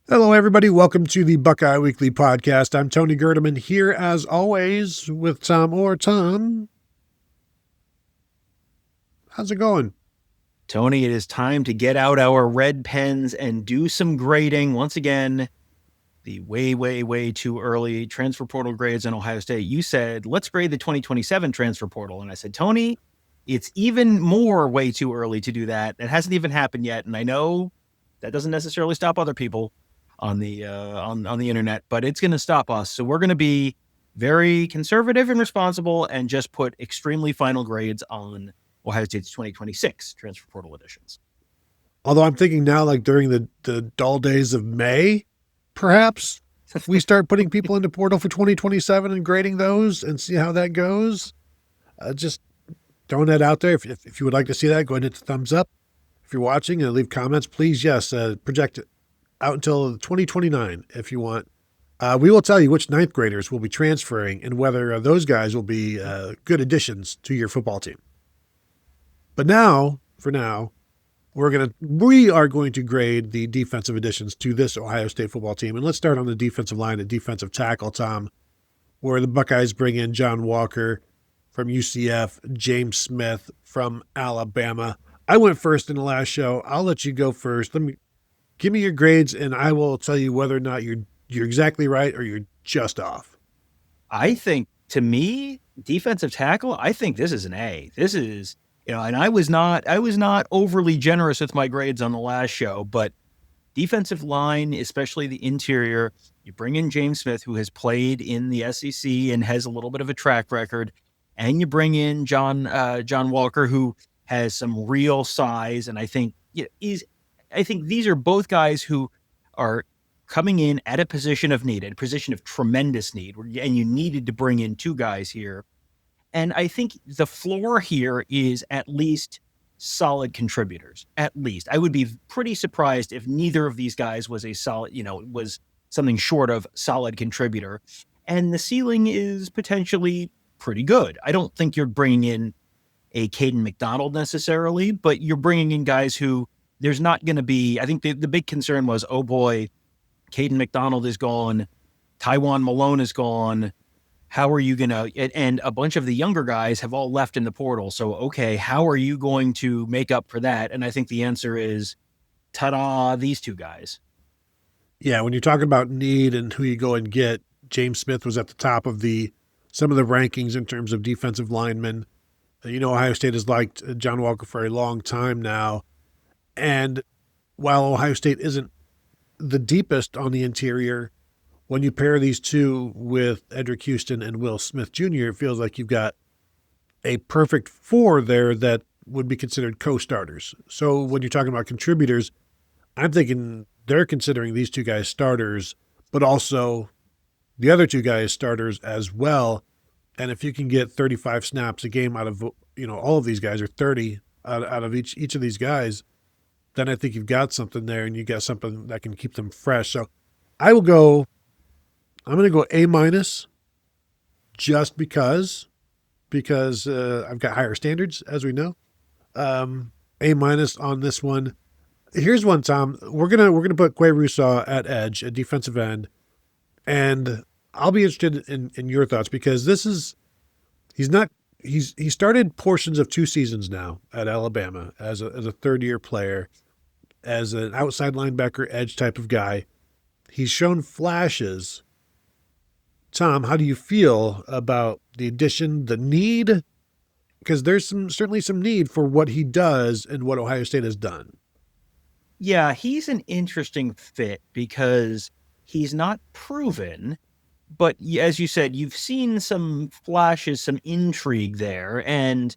Hello, everybody. Welcome to the Buckeye Weekly Podcast. I'm Tony Gerdeman here, as always, with Tom Orr. Tom, how's it going? Tony, it is time to get out our red pens and do some grading. Once again, the way too early transfer portal grades in Ohio State. You said, let's grade the 2027 transfer portal. And I said, Tony, it's even more way too early to do that. It hasn't even happened yet. And I know that doesn't necessarily stop other people on the on the internet, but it's going to stop us. So we're going to be very conservative and responsible and just put extremely final grades on Ohio State's 2026 transfer portal editions. Although I'm thinking now, like during the dull days of May, perhaps we start putting people into portal for 2027 and grading those and see how that goes. Just throwing that out there. If you would like to see that, go ahead and hit the thumbs up. If you're watching and leave comments, please, yes, project it out until 2029 if you want. We will tell you which ninth graders will be transferring and whether those guys will be good additions to your football team. But now, for now, we are going to grade the defensive additions to this Ohio State football team. And let's start on the defensive line at defensive tackle, Tom, where the Buckeyes bring in John Walker from UCF, James Smith from Alabama. I went first in the last show. I'll let you go first. Give me your grades, and I will tell you whether or not you're exactly right or you're just off. I think, to me, defensive tackle, I think this is an A. This is, and I was not overly generous with my grades on the last show, but defensive line, especially the interior, you bring in James Smith, who has played in the SEC and has a little bit of a track record, and you bring in John Walker, who has some real size, and I think these are both guys who are coming in at a position of need, a position of tremendous need, and you needed to bring in two guys here. And I think the floor here is at least solid contributors. At least. I would be pretty surprised if neither of these guys was a solid, was something short of solid contributor. And the ceiling is potentially pretty good. I don't think you're bringing in a Caden McDonald necessarily, but you're bringing in guys who there's not going to be, I think the big concern was, oh boy, Caden McDonald is gone. Tywan Malone is gone. How are you going to, and a bunch of the younger guys have all left in the portal. So, okay, how are you going to make up for that? And I think the answer is, ta-da, these two guys. Yeah, when you're talking about need and who you go and get, James Smith was at the top of some of the rankings in terms of defensive linemen. Ohio State has liked John Walker for a long time now. And while Ohio State isn't the deepest on the interior, when you pair these two with Edric Houston and Will Smith Jr., it feels like you've got a perfect four there that would be considered co-starters. So when you're talking about contributors, I'm thinking they're considering these two guys starters, but also the other two guys starters as well. And if you can get 35 snaps a game out of, all of these guys, or 30 out of each of these guys, then I think you've got something there and you got something that can keep them fresh. So I'm going to go A- just because I've got higher standards, as we know. A- on this one. Here's one, Tom. We're gonna put Quay Rousseau at edge, at defensive end, and I'll be interested in your thoughts because he started portions of 2 seasons now at Alabama as a third-year player, as an outside linebacker edge type of guy. He's shown flashes. Tom, how do you feel about the addition, the need? Because there's certainly some need for what he does and what Ohio State has done. Yeah, he's an interesting fit because he's not proven, but as you said, you've seen some flashes, some intrigue there. And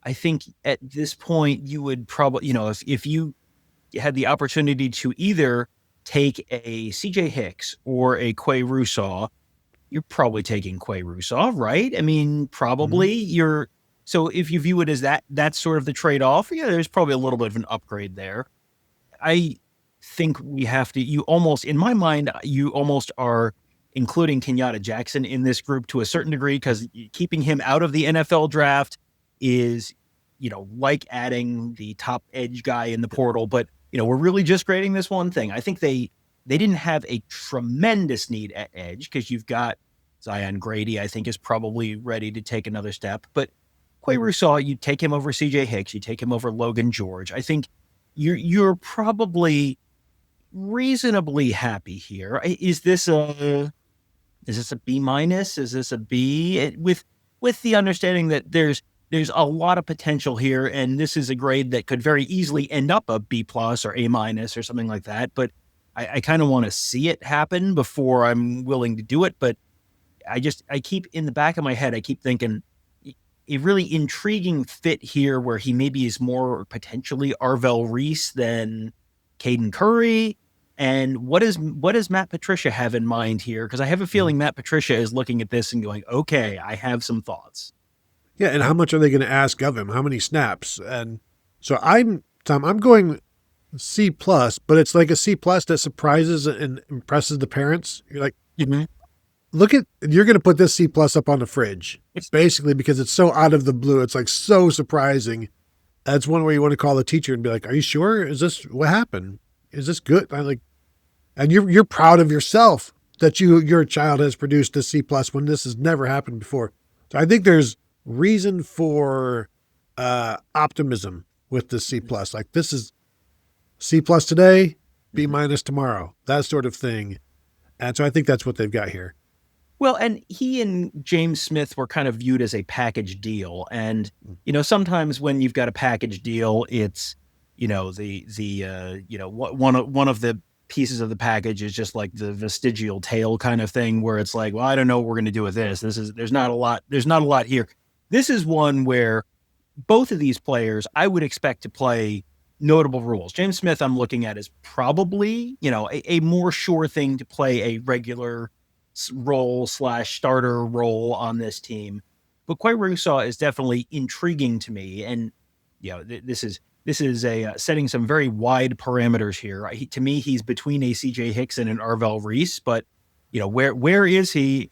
I think at this point you would probably, if you had the opportunity to either take a CJ Hicks or a Quay Rousseau, you're probably taking Quay Rousseau, right? I mean, probably so if you view it as that's sort of the trade-off, there's probably a little bit of an upgrade there. I think we have to, in my mind, you almost are including Kenyatta Jackson in this group to a certain degree, because keeping him out of the NFL draft is, like adding the top edge guy in the portal. But, we're really just grading this one thing. I think they They didn't have a tremendous need at edge because you've got Zion Grady, I think, is probably ready to take another step. But Quay Rousseau, you take him over C.J. Hicks, you take him over Logan George. I think you're probably reasonably happy here. Is this a B minus? Is this a B? With the understanding that there's a lot of potential here, and this is a grade that could very easily end up a B plus or A minus or something like that. But I kind of want to see it happen before I'm willing to do it. But I keep in the back of my head, I keep thinking a really intriguing fit here where he maybe is more potentially Arvell Reese than Caden Curry. And what does Matt Patricia have in mind here? Because I have a feeling Matt Patricia is looking at this and going, okay, I have some thoughts. Yeah, and how much are they going to ask of him? How many snaps? And so I'm going C plus, but it's like a C plus that surprises and impresses the parents. You're like, you're going to put this C plus up on the fridge. It's basically because it's so out of the blue. It's like so surprising. That's one where you want to call the teacher and be like, are you sure? Is this what happened? Is this good? And you're proud of yourself that your child has produced a C plus when this has never happened before. So I think there's reason for optimism with this C plus. Like, this is C plus today, B minus tomorrow, that sort of thing. And so I think that's what they've got here. Well, and he and James Smith were kind of viewed as a package deal. And, sometimes when you've got a package deal, it's, one of the pieces of the package is just like the vestigial tail kind of thing where it's like, well, I don't know what we're going to do with this. There's not a lot here. This is one where both of these players I would expect to play notable roles. James Smith I'm looking at is probably, a more sure thing to play a regular role / starter role on this team. But Quay Rousseau is definitely intriguing to me. And, this is setting some very wide parameters here. To me, he's between a C.J. Hicks and an Arvell Reese, but where is he?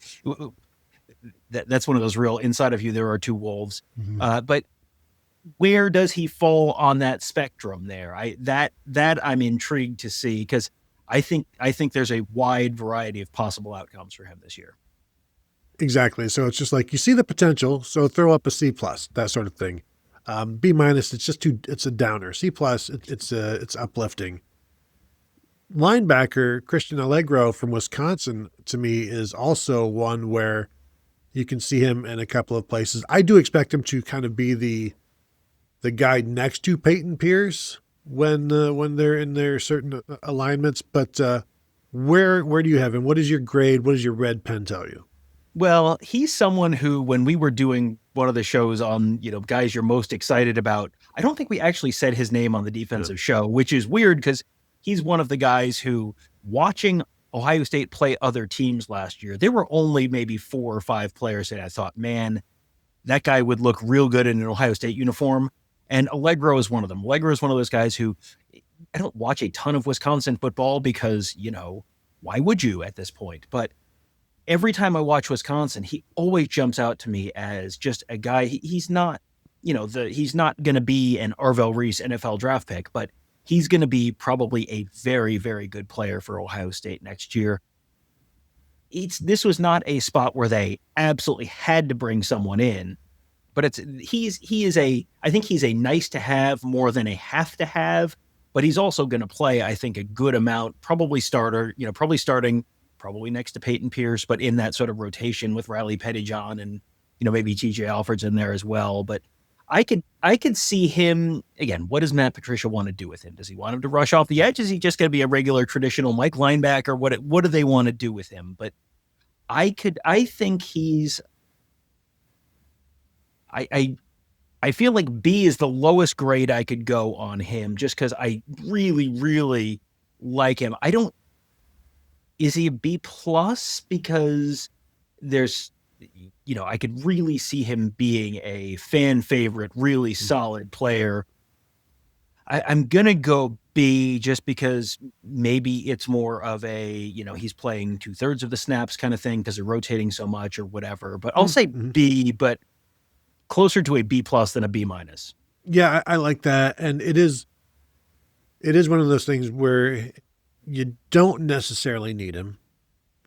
That's one of those real inside of you. There are two wolves, but where does he fall on that spectrum there? That I'm intrigued to see because I think there's a wide variety of possible outcomes for him this year. Exactly. So it's just like you see the potential, so throw up a C plus, that sort of thing. B minus, it's a downer. C plus, it's uplifting. Linebacker Christian Allegro from Wisconsin, to me, is also one where you can see him in a couple of places. I do expect him to kind of be the guy next to Peyton Pierce when they're in their certain alignments. But where do you have him? What is your grade? What does your red pen tell you? Well, he's someone who, when we were doing one of the shows on, guys you're most excited about, I don't think we actually said his name on the defensive show, which is weird because he's one of the guys who, watching Ohio State play other teams last year, there were only maybe 4 or 5 players that I thought, man, that guy would look real good in an Ohio State uniform. And Allegro is one of them. Allegro is one of those guys who, I don't watch a ton of Wisconsin football because, why would you at this point? But every time I watch Wisconsin, he always jumps out to me as just a guy. He's not, he's not going to be an Arvell Reese NFL draft pick, but he's going to be probably a very, very good player for Ohio State next year. This was not a spot where they absolutely had to bring someone in, but I think he's a nice to have more than a have to have, but he's also going to play, I think, a good amount, probably starter, probably starting, probably next to Peyton Pierce, but in that sort of rotation with Riley Pettyjohn and, maybe TJ Alford's in there as well. But I could see him again. What does Matt Patricia want to do with him? Does he want him to rush off the edge? Is he just going to be a regular traditional Mike linebacker? What do they want to do with him? But I think he's, I feel like B is the lowest grade I could go on him just because I really, really like him. Is he a B plus? Because there's, I could really see him being a fan favorite, really solid player. I'm going to go B just because maybe it's more of a, he's playing 2/3 of the snaps kind of thing because they're rotating so much or whatever. But I'll say B, but closer to a B plus than a B minus. Yeah, I like that. And it is one of those things where you don't necessarily need him,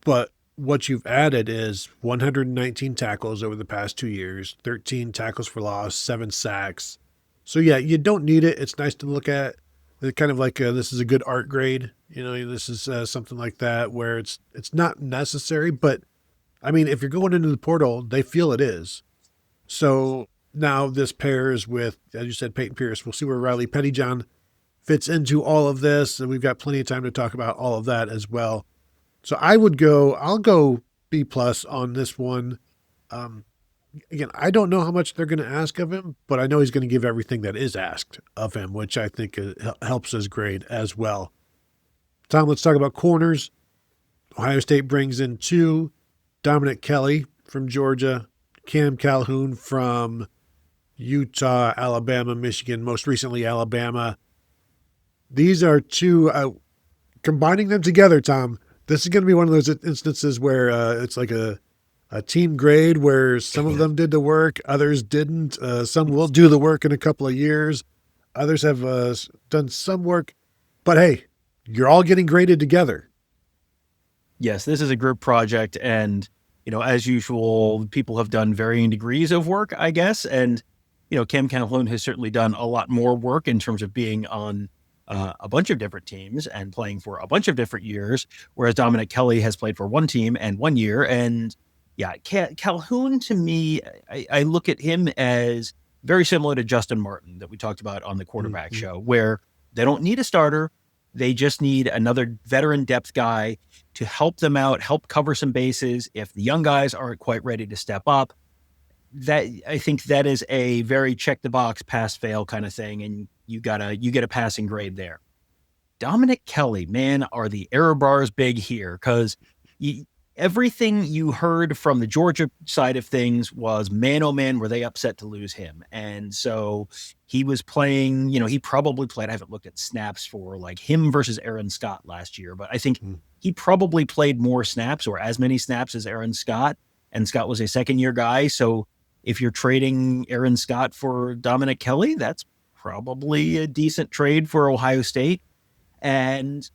but what you've added is 119 tackles over the past 2 years, 13 tackles for loss, 7 sacks. So yeah, you don't need it. It's nice to look at. It's kind of like this is a good art grade. This is something like that where it's not necessary, but I mean, if you're going into the portal, they feel it is. So now this pairs with, as you said, Peyton Pierce. We'll see where Riley Pettyjohn fits into all of this, and we've got plenty of time to talk about all of that as well. So I'll go B+ on this one. Again, I don't know how much they're going to ask of him, but I know he's going to give everything that is asked of him, which I think helps his grade as well. Tom, let's talk about corners. Ohio State brings in 2, Dominic Kelly from Georgia, Cam Calhoun from Utah, Alabama, Michigan, most recently Alabama. These are 2, combining them together, Tom, this is going to be one of those instances where it's like a team grade where some of them did the work, others didn't. Some will do the work in a couple of years. Others have done some work. But hey, you're all getting graded together. Yes, this is a group project. And, as usual, people have done varying degrees of work, I guess. And, Cam Calhoun has certainly done a lot more work in terms of being on a bunch of different teams and playing for a bunch of different years, whereas Dominic Kelly has played for one team and 1 year. And yeah, Calhoun, to me, I look at him as very similar to Justin Martin that we talked about on the quarterback show, where they don't need a starter. They just need another veteran depth guy to help them out, help cover some bases. If the young guys aren't quite ready to step up, I think that is a very check the box, pass fail kind of thing. And you get a passing grade there. Dominic Kelly, man, are the error bars big here? Because everything you heard from the Georgia side of things was, man, oh man, were they upset to lose him. And so he was playing, he probably played, I haven't looked at snaps for like him versus Aaron Scott last year, but I think he probably played more snaps or as many snaps as Aaron Scott. And Scott was a second-year guy. So if you're trading Aaron Scott for Dominic Kelly, that's probably a decent trade for Ohio State. And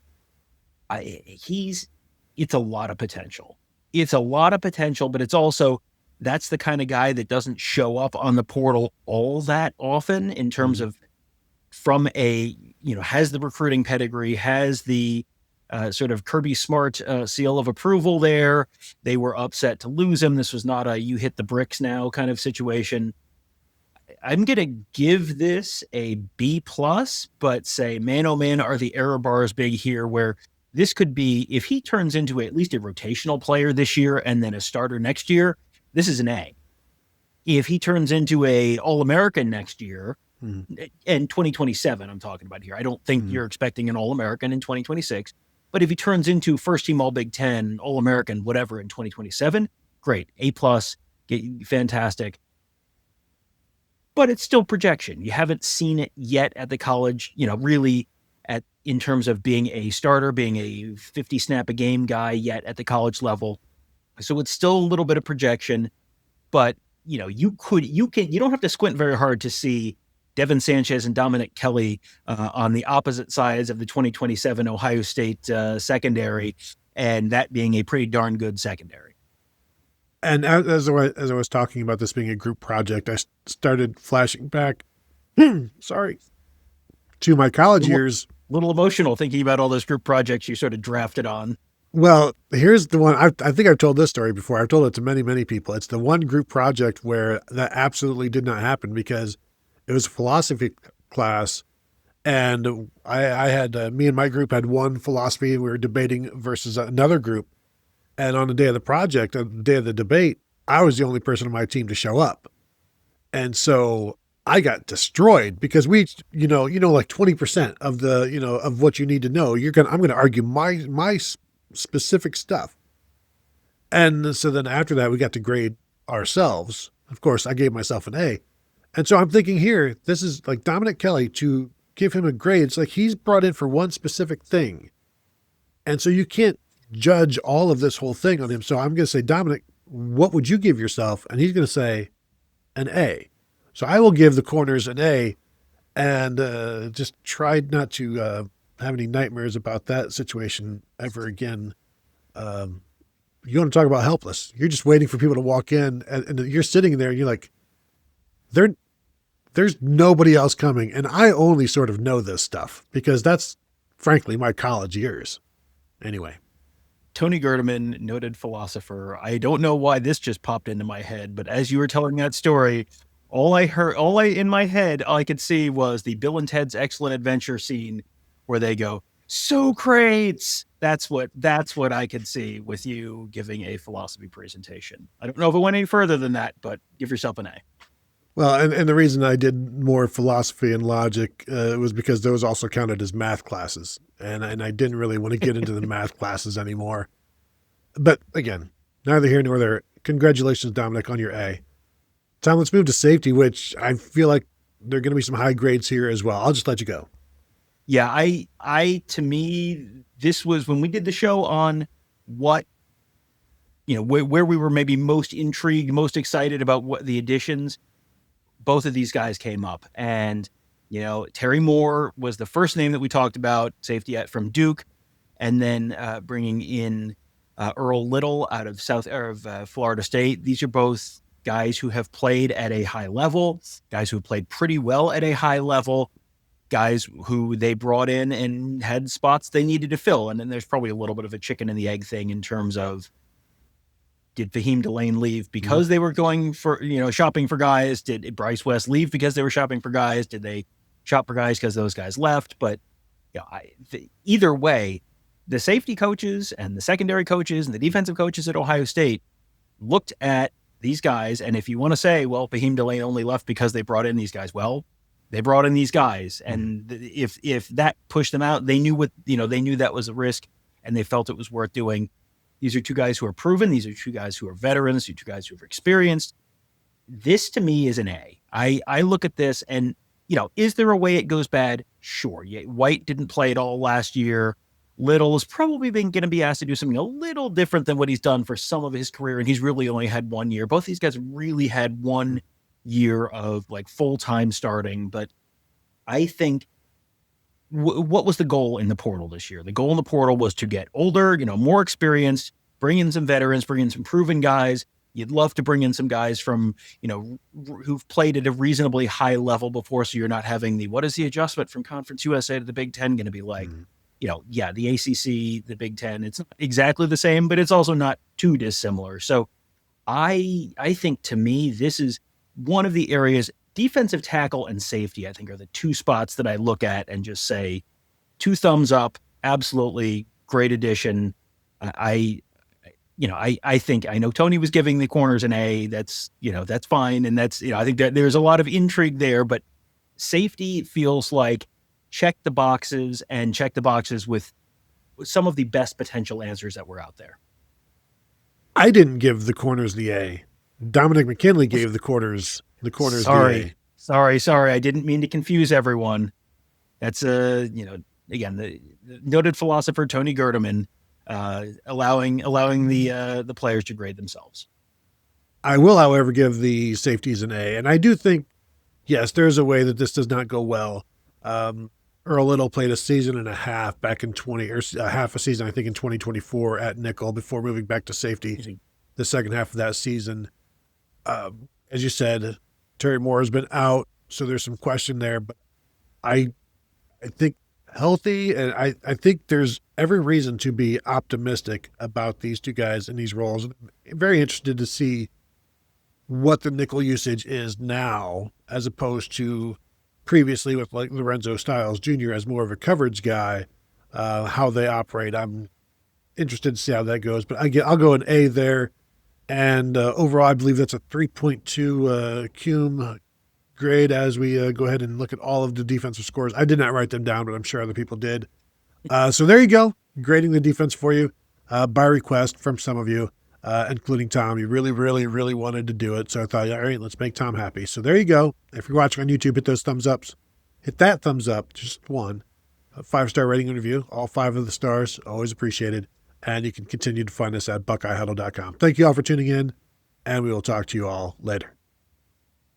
it's a lot of potential. It's a lot of potential, but it's also, that's the kind of guy that doesn't show up on the portal all that often in terms of from has the recruiting pedigree, has the sort of Kirby Smart seal of approval there. They were upset to lose him. This was not a you hit the bricks now kind of situation. I'm going to give this a B+, but say, man, oh man, are the error bars big here, where this could be, if he turns into at least a rotational player this year and then a starter next year, this is an A. If he turns into a All-American next year, and 2027 I'm talking about here, I don't think you're expecting an All-American in 2026, but if he turns into first-team All-Big Ten, All-American, whatever in 2027, great, A+, fantastic. But it's still projection. You haven't seen it yet at the college, really in terms of being a starter, being a 50 snap a game guy yet at the college level. So it's still a little bit of projection, but you don't have to squint very hard to see Devin Sanchez and Dominic Kelly on the opposite sides of the 2027 Ohio State secondary, and that being a pretty darn good secondary. And as I was talking about this being a group project, I started flashing back, to my college years. A little emotional thinking about all those group projects you sort of drafted on. Well, here's the one. I think I've told this story before. I've told it to many, many people. It's the one group project where that absolutely did not happen because it was a philosophy class. And I had, me and my group had one philosophy we were debating versus another group. And on the day of the project, on the day of the debate, I was the only person on my team to show up. And so I got destroyed because we, like 20% of the, of what you need to know, I'm going to argue my specific stuff. And so then after that, we got to grade ourselves. Of course, I gave myself an A. And so I'm thinking here, this is like Dominic Kelly, to give him a grade. It's like he's brought in for one specific thing. And so you can't judge all of this whole thing on him. So I'm going to say, Dominic, what would you give yourself? And he's going to say an A. So I will give the corners an A, and just try not to have any nightmares about that situation ever again. You want to talk about helpless. You're just waiting for people to walk in, and you're sitting there and you're like, there's nobody else coming. And I only sort of know this stuff because that's frankly my college years. Anyway. Tony Gerdeman, noted philosopher. I don't know why this just popped into my head, but as you were telling that story, all I in my head, all I could see was the Bill and Ted's Excellent Adventure scene where they go, Socrates. That's what I could see with you giving a philosophy presentation. I don't know if it went any further than that, but give yourself an A. Well, and the reason I did more philosophy and logic was because those also counted as math classes. And I didn't really want to get into the math classes anymore. But again, neither here nor there. Congratulations, Dominic, on your A. Tom, let's move to safety, which I feel like there are going to be some high grades here as well. I'll just let you go. Yeah, to me, this was when we did the show on what, where we were maybe most intrigued, most excited about what the additions. Both of these guys came up, and Terry Moore was the first name that we talked about, safety from Duke, and then bringing in Earl Little out of Florida State. These are both guys who have played at a high level, guys who have played pretty well at a high level, guys who they brought in and had spots they needed to fill. And then there's probably a little bit of a chicken and the egg thing in terms of, did Fahim Delane leave because they were going for, shopping for guys? Did Bryce West leave because they were shopping for guys? Did they shop for guys because those guys left? But either way, the safety coaches and the secondary coaches and the defensive coaches at Ohio State looked at these guys. And if you want to say, well, Fahim Delane only left because they brought in these guys, well, they brought in these guys. And if that pushed them out, they knew they knew that was a risk and they felt it was worth doing. These are two guys who are proven. These are two guys who are veterans. These are two guys who are experienced. This to me is an A. I look at this and, is there a way it goes bad? Sure. Yeah, White didn't play at all last year. Little is probably going to be asked to do something a little different than what he's done for some of his career. And he's really only had 1 year. Both these guys really had 1 year of full-time starting. But I think what was the goal in the portal this year? The goal in the portal was to get older, more experienced, bring in some veterans, bring in some proven guys. You'd love to bring in some guys from, who've played at a reasonably high level before. So you're not having what is the adjustment from Conference USA to the Big Ten going to be like? The ACC, the Big Ten, it's not exactly the same, but it's also not too dissimilar. So I think to me, this is one of the areas. Defensive tackle and safety, I think, are the two spots that I look at and just say 2 thumbs up. Absolutely great addition. I think I know Tony was giving the corners an A. That's fine. And that's, I think that there's a lot of intrigue there, but safety feels like check the boxes with some of the best potential answers that were out there. I didn't give the corners the A. Dominic McKinley gave the corners Sorry. the A. Sorry. I didn't mean to confuse everyone. That's again, the noted philosopher Tony Gerdeman allowing the players to grade themselves. I will, however, give the safeties an A, and I do think, yes, there's a way that this does not go well. Earl Little played a season and a half back in half a season, I think, in 2024 at nickel before moving back to safety. The second half of that season, as you said, Terry Moore has been out, so there's some question there. But I think healthy, and I think there's every reason to be optimistic about these two guys in these roles. I'm very interested to see what the nickel usage is now, as opposed to previously with Lorenzo Styles Jr. as more of a coverage guy, how they operate. I'm interested to see how that goes, but I'll go an A there. And overall, I believe that's a 3.2 cum grade as we go ahead and look at all of the defensive scores. I did not write them down, but I'm sure other people did. So there you go, grading the defense for you by request from some of you, including Tom. You really, really, really wanted to do it. So I thought, all right, let's make Tom happy. So there you go. If you're watching on YouTube, hit those thumbs ups. Hit that thumbs up, just one. A 5-star rating and review, all 5 of the stars, always appreciated. And you can continue to find us at BuckeyeHuddle.com. Thank you all for tuning in, and we will talk to you all later.